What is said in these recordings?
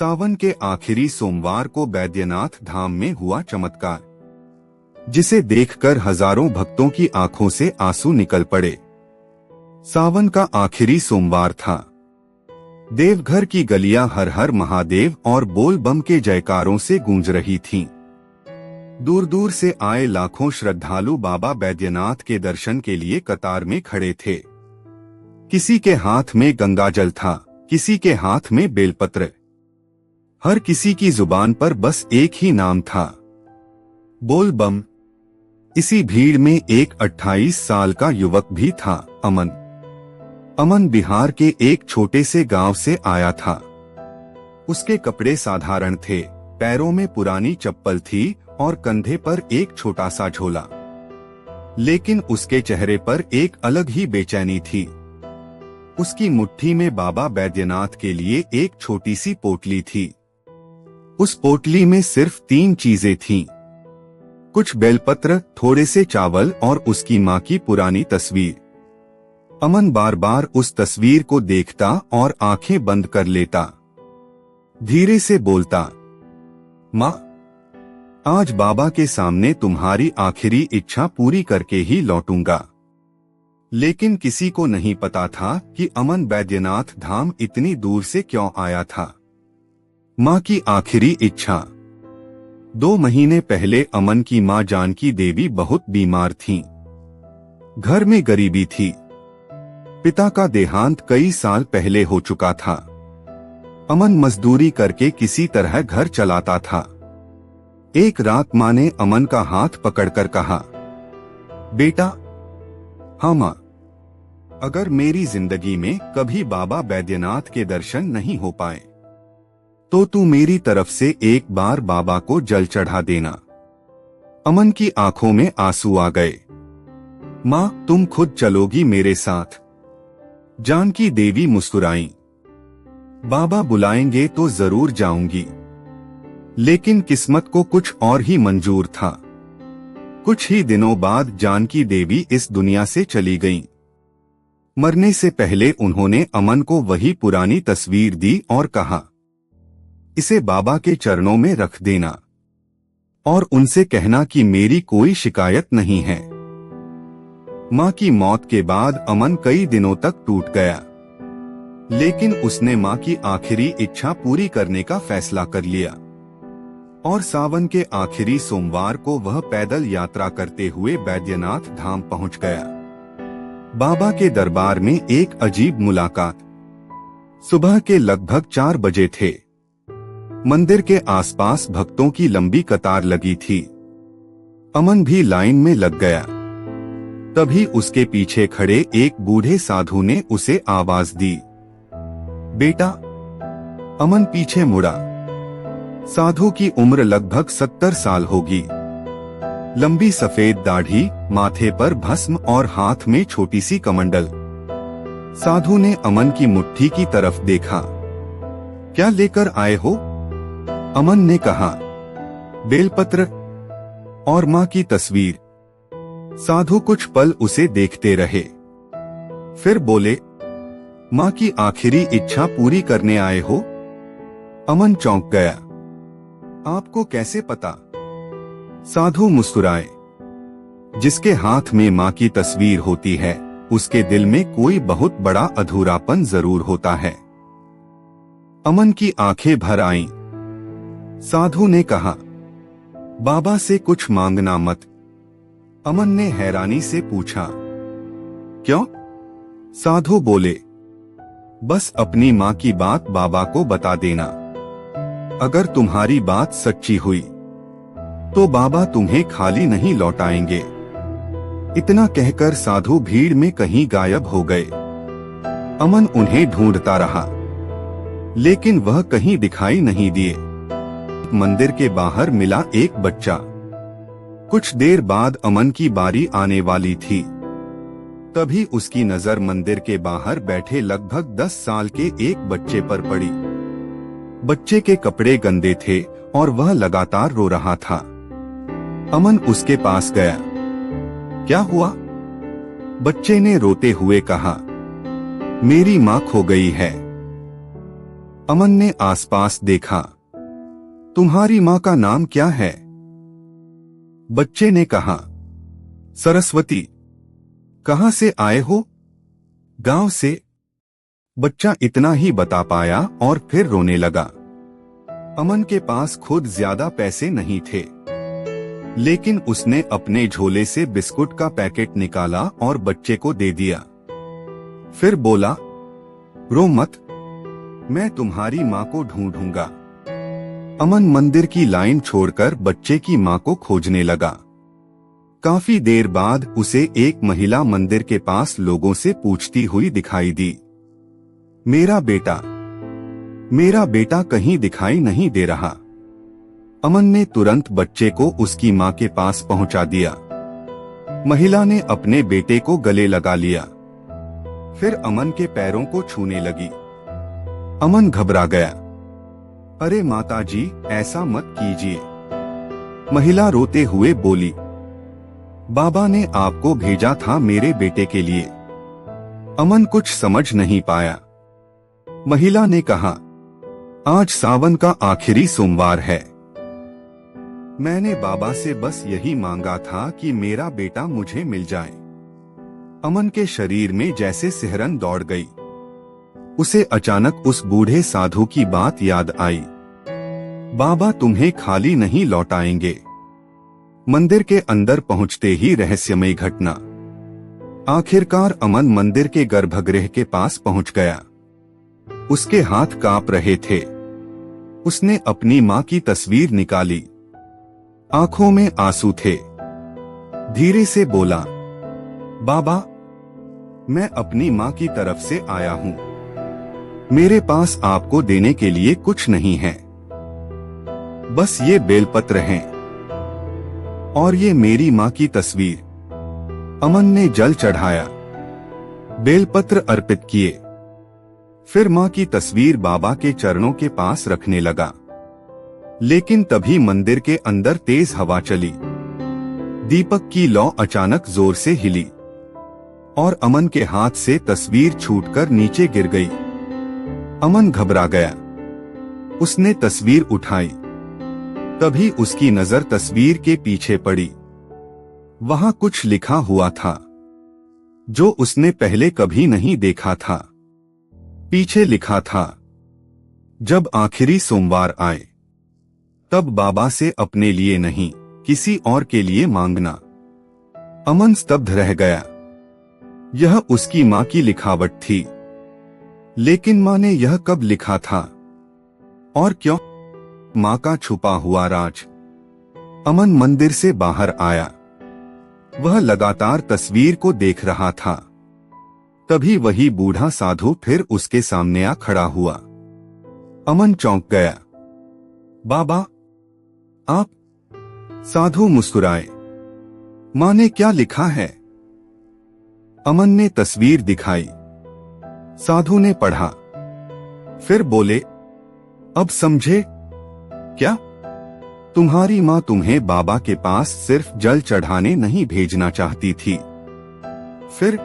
सावन के आखिरी सोमवार को बैद्यनाथ धाम में हुआ चमत्कार, जिसे देखकर हजारों भक्तों की आंखों से आंसू निकल पड़े। सावन का आखिरी सोमवार था। देवघर की गलियां हर हर महादेव और बोल बम के जयकारों से गूंज रही थीं। दूर दूर से आए लाखों श्रद्धालु बाबा बैद्यनाथ के दर्शन के लिए कतार में खड़े थे। किसी के हाथ में गंगाजल था, किसी के हाथ में बेलपत्र। हर किसी की जुबान पर बस एक ही नाम था, बोल बम। इसी भीड़ में एक 28 साल का युवक भी था, अमन। अमन बिहार के एक छोटे से गांव से आया था। उसके कपड़े साधारण थे, पैरों में पुरानी चप्पल थी और कंधे पर एक छोटा सा झोला। लेकिन उसके चेहरे पर एक अलग ही बेचैनी थी। उसकी मुट्ठी में बाबा बैद्यनाथ के लिए एक छोटी सी पोटली थी। उस पोटली में सिर्फ 3 चीजें थीं, कुछ बेलपत्र, थोड़े से चावल और उसकी माँ की पुरानी तस्वीर। अमन बार बार उस तस्वीर को देखता और आंखें बंद कर लेता। धीरे से बोलता, माँ, आज बाबा के सामने तुम्हारी आखिरी इच्छा पूरी करके ही लौटूंगा। लेकिन किसी को नहीं पता था कि अमन बैद्यनाथ धाम इतनी दूर से क्यों आया था। माँ की आखिरी इच्छा। 2 महीने पहले अमन की माँ जानकी देवी बहुत बीमार थीं। घर में गरीबी थी। पिता का देहांत कई साल पहले हो चुका था। अमन मजदूरी करके किसी तरह घर चलाता था। एक रात माँ ने अमन का हाथ पकड़कर कहा, बेटा। हाँ माँ, अगर मेरी जिंदगी में कभी बाबा बैद्यनाथ के दर्शन नहीं हो पाए तो तू मेरी तरफ से एक बार बाबा को जल चढ़ा देना। अमन की आंखों में आंसू आ गए। माँ, तुम खुद चलोगी मेरे साथ? जानकी देवी मुस्कुराईं। बाबा बुलाएंगे तो जरूर जाऊंगी। लेकिन किस्मत को कुछ और ही मंजूर था। कुछ ही दिनों बाद जानकी देवी इस दुनिया से चली गईं। मरने से पहले उन्होंने अमन को वही पुरानी तस्वीर दी और कहा, इसे बाबा के चरणों में रख देना और उनसे कहना कि मेरी कोई शिकायत नहीं है। माँ की मौत के बाद अमन कई दिनों तक टूट गया, लेकिन उसने माँ की आखिरी इच्छा पूरी करने का फैसला कर लिया और सावन के आखिरी सोमवार को वह पैदल यात्रा करते हुए बैद्यनाथ धाम पहुंच गया। बाबा के दरबार में एक अजीब मुलाकात। सुबह के लगभग 4 बजे थे। मंदिर के आसपास भक्तों की लंबी कतार लगी थी। अमन भी लाइन में लग गया। तभी उसके पीछे खड़े एक बूढ़े साधु ने उसे आवाज दी, बेटा। अमन पीछे मुड़ा। साधु की उम्र लगभग 70 साल होगी। लंबी सफेद दाढ़ी, माथे पर भस्म और हाथ में छोटी सी कमंडल। साधु ने अमन की मुट्ठी की तरफ देखा। क्या लेकर आए हो? अमन ने कहा, बेलपत्र और माँ की तस्वीर। साधु कुछ पल उसे देखते रहे, फिर बोले, माँ की आखिरी इच्छा पूरी करने आए हो? अमन चौंक गया। आपको कैसे पता? साधु मुस्कुराए। जिसके हाथ में माँ की तस्वीर होती है, उसके दिल में कोई बहुत बड़ा अधूरापन जरूर होता है। अमन की आंखें भर आईं। साधु ने कहा, बाबा से कुछ मांगना मत। अमन ने हैरानी से पूछा, क्यों? साधु बोले, बस अपनी माँ की बात बाबा को बता देना। अगर तुम्हारी बात सच्ची हुई तो बाबा तुम्हें खाली नहीं लौटाएंगे। इतना कहकर साधु भीड़ में कहीं गायब हो गए। अमन उन्हें ढूंढता रहा, लेकिन वह कहीं दिखाई नहीं दिए। मंदिर के बाहर मिला एक बच्चा। कुछ देर बाद अमन की बारी आने वाली थी। तभी उसकी नजर मंदिर के बाहर बैठे लगभग 10 साल के एक बच्चे पर पड़ी। बच्चे के कपड़े गंदे थे और वह लगातार रो रहा था। अमन उसके पास गया। क्या हुआ? बच्चे ने रोते हुए कहा, मेरी माँ खो गई है। अमन ने आसपास देखा। तुम्हारी माँ का नाम क्या है? बच्चे ने कहा, सरस्वती। कहाँ से आए हो? गांव से। बच्चा इतना ही बता पाया और फिर रोने लगा। अमन के पास खुद ज्यादा पैसे नहीं थे, लेकिन उसने अपने झोले से बिस्कुट का पैकेट निकाला और बच्चे को दे दिया। फिर बोला, रो मत, मैं तुम्हारी माँ को ढूंढूंगा। अमन मंदिर की लाइन छोड़कर बच्चे की माँ को खोजने लगा। काफी देर बाद उसे एक महिला मंदिर के पास लोगों से पूछती हुई दिखाई दी। मेरा बेटा कहीं दिखाई नहीं दे रहा। अमन ने तुरंत बच्चे को उसकी माँ के पास पहुंचा दिया। महिला ने अपने बेटे को गले लगा लिया, फिर अमन के पैरों को छूने लगी। अमन घबरा गया। अरे माताजी, ऐसा मत कीजिए। महिला रोते हुए बोली, बाबा ने आपको भेजा था मेरे बेटे के लिए। अमन कुछ समझ नहीं पाया। महिला ने कहा, आज सावन का आखिरी सोमवार है। मैंने बाबा से बस यही मांगा था कि मेरा बेटा मुझे मिल जाए। अमन के शरीर में जैसे सिहरन दौड़ गई। उसे अचानक उस बूढ़े साधु की बात याद आई। बाबा तुम्हें खाली नहीं लौटाएंगे। मंदिर के अंदर पहुंचते ही रहस्यमयी घटना। आखिरकार अमन मंदिर के गर्भगृह के पास पहुंच गया। उसके हाथ कांप रहे थे। उसने अपनी मां की तस्वीर निकाली। आंखों में आंसू थे। धीरे से बोला, बाबा, मैं अपनी मां की तरफ से आया हूं। मेरे पास आपको देने के लिए कुछ नहीं है, बस ये बेलपत्र हैं और ये मेरी मां की तस्वीर। अमन ने जल चढ़ाया, बेलपत्र अर्पित किए, फिर मां की तस्वीर बाबा के चरणों के पास रखने लगा। लेकिन तभी मंदिर के अंदर तेज हवा चली। दीपक की लौ अचानक जोर से हिली और अमन के हाथ से तस्वीर छूटकर नीचे गिर गई। अमन घबरा गया। उसने तस्वीर उठाई। तभी उसकी नजर तस्वीर के पीछे पड़ी। वहां कुछ लिखा हुआ था जो उसने पहले कभी नहीं देखा था। पीछे लिखा था, जब आखिरी सोमवार आए तब बाबा से अपने लिए नहीं, किसी और के लिए मांगना। अमन स्तब्ध रह गया। यह उसकी मां की लिखावट थी, लेकिन मां ने यह कब लिखा था और क्यों? मां का छुपा हुआ राज। अमन मंदिर से बाहर आया। वह लगातार तस्वीर को देख रहा था। तभी वही बूढ़ा साधु फिर उसके सामने आ खड़ा हुआ। अमन चौंक गया। बाबा, आप? साधु मुस्कुराए। मां ने क्या लिखा है? अमन ने तस्वीर दिखाई। साधु ने पढ़ा, फिर बोले, अब समझे क्या? तुम्हारी मां तुम्हें बाबा के पास सिर्फ जल चढ़ाने नहीं भेजना चाहती थी। फिर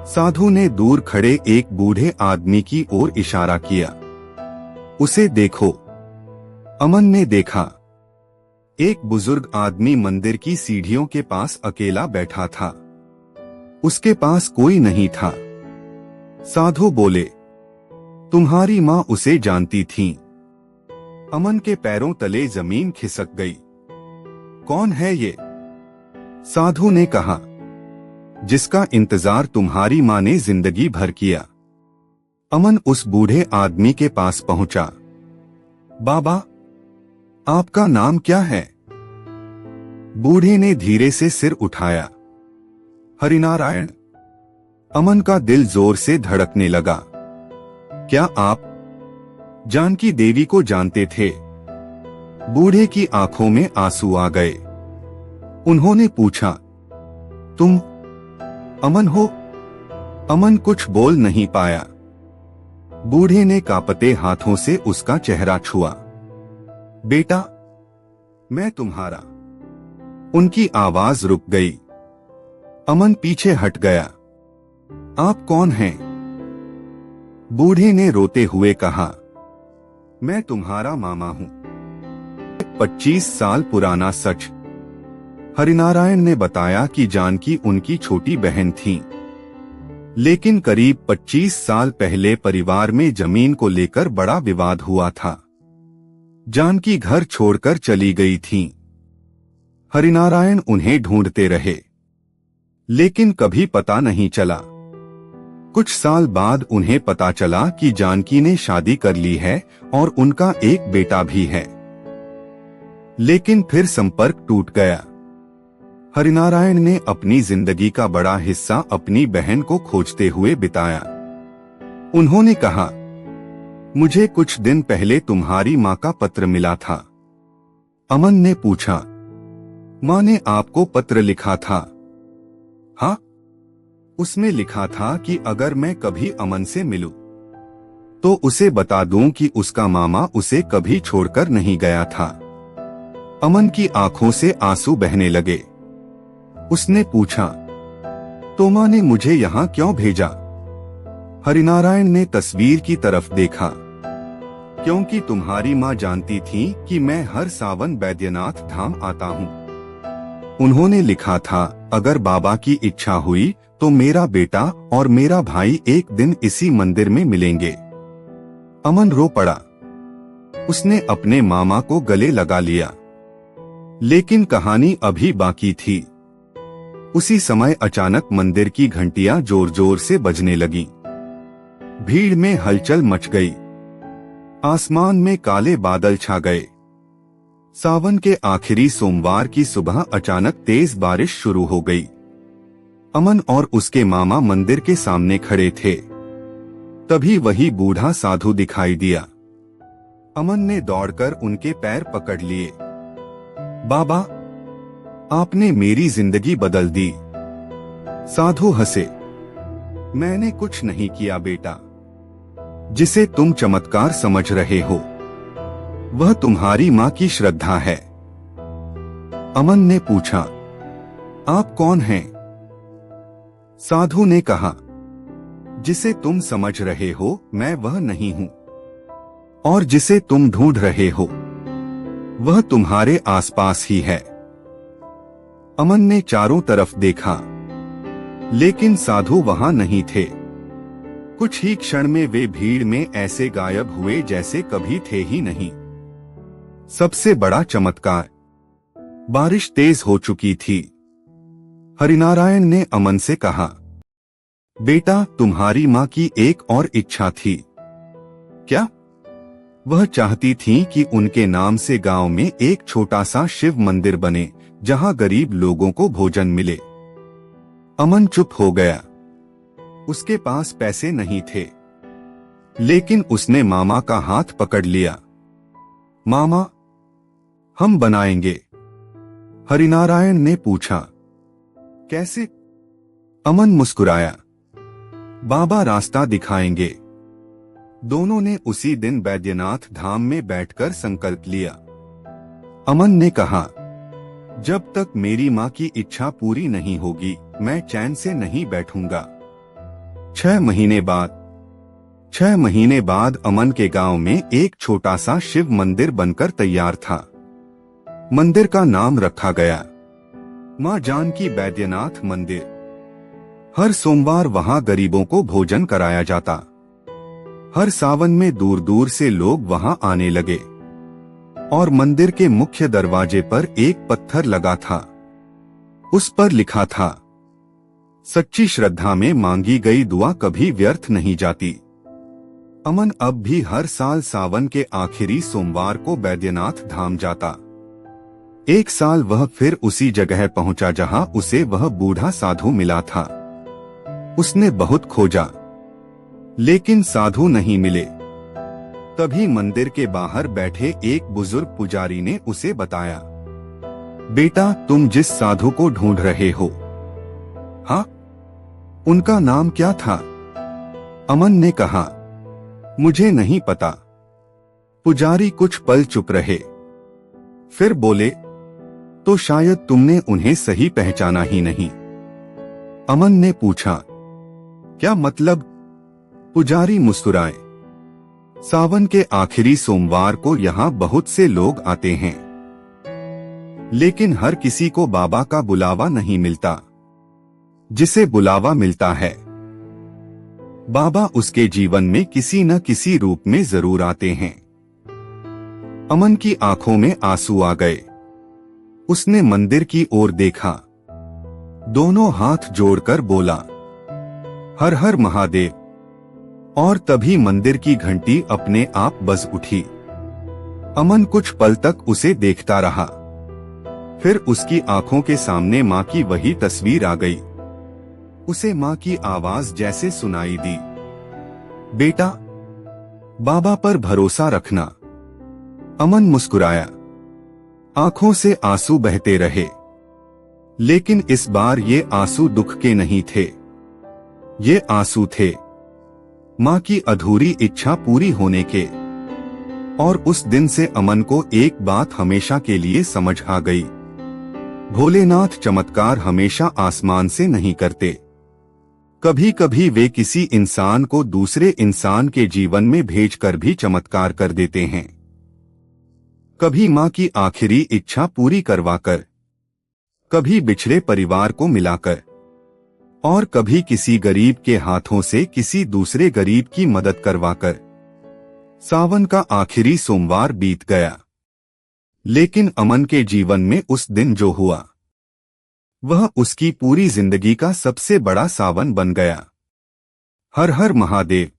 साधु ने दूर खड़े एक बूढ़े आदमी की ओर इशारा किया। उसे देखो। अमन ने देखा। एक बुजुर्ग आदमी मंदिर की सीढ़ियों के पास अकेला बैठा था। उसके पास कोई नहीं था। साधु बोले, तुम्हारी मां उसे जानती थी। अमन के पैरों तले जमीन खिसक गई। कौन है ये? साधु ने कहा, जिसका इंतजार तुम्हारी मां ने जिंदगी भर किया। अमन उस बूढ़े आदमी के पास पहुंचा। बाबा, आपका नाम क्या है? बूढ़े ने धीरे से सिर उठाया। हरिनारायण। अमन का दिल जोर से धड़कने लगा। क्या आप जानकी देवी को जानते थे? बूढ़े की आंखों में आंसू आ गए। उन्होंने पूछा, तुम अमन हो? अमन कुछ बोल नहीं पाया। बूढ़े ने कांपते हाथों से उसका चेहरा छुआ। बेटा, मैं तुम्हारा। उनकी आवाज रुक गई। अमन पीछे हट गया। आप कौन हैं? बूढ़े ने रोते हुए कहा, मैं तुम्हारा मामा हूँ। 25 साल पुराना सच। हरिनारायण ने बताया कि जानकी उनकी छोटी बहन थी, लेकिन करीब 25 साल पहले परिवार में जमीन को लेकर बड़ा विवाद हुआ था। जानकी घर छोड़कर चली गई थी। हरिनारायण उन्हें ढूंढते रहे, लेकिन कभी पता नहीं चला। कुछ साल बाद उन्हें पता चला कि जानकी ने शादी कर ली है और उनका एक बेटा भी है, लेकिन फिर संपर्क टूट गया। हरिनारायण ने अपनी जिंदगी का बड़ा हिस्सा अपनी बहन को खोजते हुए बिताया। उन्होंने कहा, मुझे कुछ दिन पहले तुम्हारी माँ का पत्र मिला था। अमन ने पूछा, माँ ने आपको पत्र लिखा था? हाँ, उसमें लिखा था कि अगर मैं कभी अमन से मिलूं, तो उसे बता दूं कि उसका मामा उसे कभी छोड़कर नहीं गया था। अमन की आंखों से आंसू बहने लगे। उसने पूछा, तो माँ ने मुझे यहाँ क्यों भेजा? हरिनारायण ने तस्वीर की तरफ देखा। क्योंकि तुम्हारी माँ जानती थी कि मैं हर सावन बैद्यनाथ धाम आता हूँ। उन्होंने लिखा था, अगर बाबा की इच्छा हुई तो मेरा बेटा और मेरा भाई एक दिन इसी मंदिर में मिलेंगे। अमन रो पड़ा। उसने अपने मामा को गले लगा लिया, लेकिन कहानी अभी बाकी थी। उसी समय अचानक मंदिर की घंटियां जोर जोर से बजने लगीं। भीड़ में हलचल मच गई। आसमान में काले बादल छा गए। सावन के आखिरी सोमवार की सुबह अचानक तेज बारिश शुरू हो गई। अमन और उसके मामा मंदिर के सामने खड़े थे। तभी वही बूढ़ा साधु दिखाई दिया। अमन ने दौड़कर उनके पैर पकड़ लिए। बाबा, आपने मेरी जिंदगी बदल दी। साधु हंसे। मैंने कुछ नहीं किया बेटा। जिसे तुम चमत्कार समझ रहे हो, वह तुम्हारी माँ की श्रद्धा है। अमन ने पूछा, आप कौन हैं? साधु ने कहा, जिसे तुम समझ रहे हो मैं वह नहीं हूं, और जिसे तुम ढूंढ रहे हो वह तुम्हारे आसपास ही है। अमन ने चारों तरफ देखा, लेकिन साधु वहां नहीं थे। कुछ ही क्षण में वे भीड़ में ऐसे गायब हुए जैसे कभी थे ही नहीं। सबसे बड़ा चमत्कार, बारिश तेज हो चुकी थी। हरिनारायण ने अमन से कहा, बेटा, तुम्हारी माँ की एक और इच्छा थी। क्या? वह चाहती थी कि उनके नाम से गांव में एक छोटा सा शिव मंदिर बने, जहां गरीब लोगों को भोजन मिले। अमन चुप हो गया। उसके पास पैसे नहीं थे, लेकिन उसने मामा का हाथ पकड़ लिया। मामा, हम बनाएंगे। हरिनारायण ने पूछा, कैसे? अमन मुस्कुराया, बाबा रास्ता दिखाएंगे। दोनों ने उसी दिन बैद्यनाथ धाम में बैठकर संकल्प लिया। अमन ने कहा, जब तक मेरी माँ की इच्छा पूरी नहीं होगी मैं चैन से नहीं बैठूंगा। 6 महीने बाद अमन के गांव में एक छोटा सा शिव मंदिर बनकर तैयार था। मंदिर का नाम रखा गया माँ जानकी बैद्यनाथ मंदिर। हर सोमवार वहां गरीबों को भोजन कराया जाता। हर सावन में दूर दूर से लोग वहां आने लगे, और मंदिर के मुख्य दरवाजे पर एक पत्थर लगा था। उस पर लिखा था, सच्ची श्रद्धा में मांगी गई दुआ कभी व्यर्थ नहीं जाती। अमन अब भी हर साल सावन के आखिरी सोमवार को बैद्यनाथ धाम जाता। एक साल वह फिर उसी जगह पहुंचा जहां उसे वह बूढ़ा साधु मिला था। उसने बहुत खोजा, लेकिन साधु नहीं मिले। तभी मंदिर के बाहर बैठे एक बुजुर्ग पुजारी ने उसे बताया, बेटा, तुम जिस साधु को ढूंढ रहे हो, हाँ, उनका नाम क्या था? अमन ने कहा, मुझे नहीं पता। पुजारी कुछ पल चुप रहे, फिर बोले, तो शायद तुमने उन्हें सही पहचाना ही नहीं। अमन ने पूछा, क्या मतलब? पुजारी मुस्कुराए। सावन के आखिरी सोमवार को यहाँ बहुत से लोग आते हैं, लेकिन हर किसी को बाबा का बुलावा नहीं मिलता। जिसे बुलावा मिलता है, बाबा उसके जीवन में किसी न किसी रूप में जरूर आते हैं। अमन की आंखों में आंसू आ गए। उसने मंदिर की ओर देखा, दोनों हाथ जोड़कर बोला, हर हर महादेव। और तभी मंदिर की घंटी अपने आप बज उठी। अमन कुछ पल तक उसे देखता रहा, फिर उसकी आंखों के सामने माँ की वही तस्वीर आ गई। उसे माँ की आवाज जैसे सुनाई दी, बेटा, बाबा पर भरोसा रखना। अमन मुस्कुराया, आंखों से आंसू बहते रहे, लेकिन इस बार ये आंसू दुख के नहीं थे। ये आंसू थे माँ की अधूरी इच्छा पूरी होने के। और उस दिन से अमन को एक बात हमेशा के लिए समझ आ गई, भोलेनाथ चमत्कार हमेशा आसमान से नहीं करते। कभी कभी वे किसी इंसान को दूसरे इंसान के जीवन में भेजकर भी चमत्कार कर देते हैं। कभी माँ की आखिरी इच्छा पूरी करवाकर, कभी बिछड़े परिवार को मिलाकर, और कभी किसी गरीब के हाथों से किसी दूसरे गरीब की मदद करवाकर। सावन का आखिरी सोमवार बीत गया, लेकिन अमन के जीवन में उस दिन जो हुआ, वह उसकी पूरी जिंदगी का सबसे बड़ा सावन बन गया। हर हर महादेव।